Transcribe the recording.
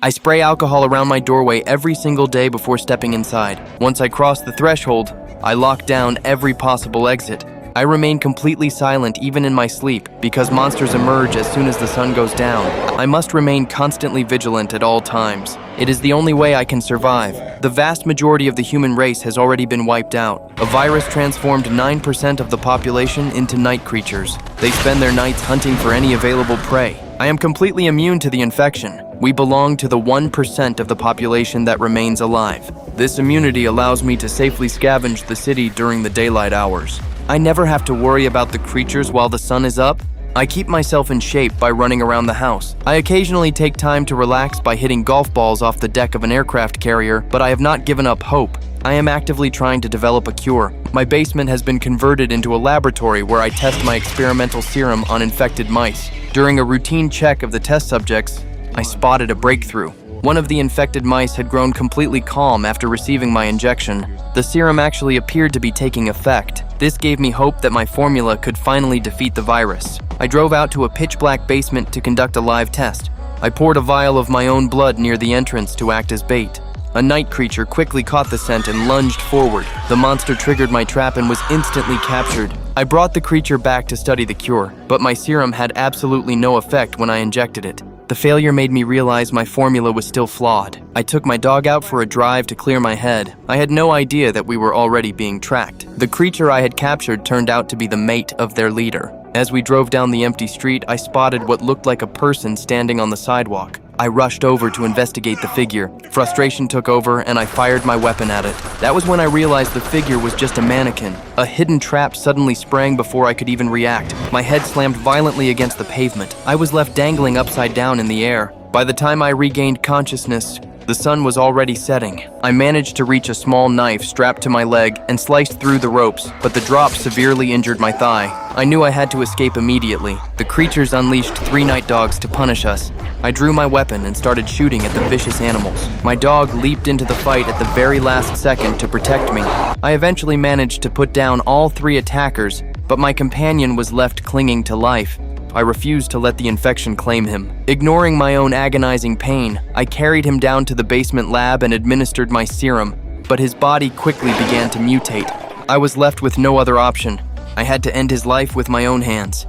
I spray alcohol around my doorway every single day before stepping inside. Once I cross the threshold, I lock down every possible exit. I remain completely silent even in my sleep because monsters emerge as soon as the sun goes down. I must remain constantly vigilant at all times. It is the only way I can survive. The vast majority of the human race has already been wiped out. A virus transformed 9% of the population into night creatures. They spend their nights hunting for any available prey. I am completely immune to the infection. We belong to the 1% of the population that remains alive. This immunity allows me to safely scavenge the city during the daylight hours. I never have to worry about the creatures while the sun is up. I keep myself in shape by running around the house. I occasionally take time to relax by hitting golf balls off the deck of an aircraft carrier, but I have not given up hope. I am actively trying to develop a cure. My basement has been converted into a laboratory where I test my experimental serum on infected mice. During a routine check of the test subjects, I spotted a breakthrough. One of the infected mice had grown completely calm after receiving my injection. The serum actually appeared to be taking effect. This gave me hope that my formula could finally defeat the virus. I drove out to a pitch-black basement to conduct a live test. I poured a vial of my own blood near the entrance to act as bait. A night creature quickly caught the scent and lunged forward. The monster triggered my trap and was instantly captured. I brought the creature back to study the cure, but my serum had absolutely no effect when I injected it. The failure made me realize my formula was still flawed. I took my dog out for a drive to clear my head. I had no idea that we were already being tracked. The creature I had captured turned out to be the mate of their leader. As we drove down the empty street, I spotted what looked like a person standing on the sidewalk. I rushed over to investigate the figure. Frustration took over and I fired my weapon at it. That was when I realized the figure was just a mannequin. A hidden trap suddenly sprang before I could even react. My head slammed violently against the pavement. I was left dangling upside down in the air. By the time I regained consciousness, the sun was already setting. I managed to reach a small knife strapped to my leg and sliced through the ropes, but the drop severely injured my thigh. I knew I had to escape immediately. The creatures unleashed 3 night dogs to punish us. I drew my weapon and started shooting at the vicious animals. My dog leaped into the fight at the very last second to protect me. I eventually managed to put down all 3 attackers, but my companion was left clinging to life. I refused to let the infection claim him. Ignoring my own agonizing pain, I carried him down to the basement lab and administered my serum, but his body quickly began to mutate. I was left with no other option. I had to end his life with my own hands.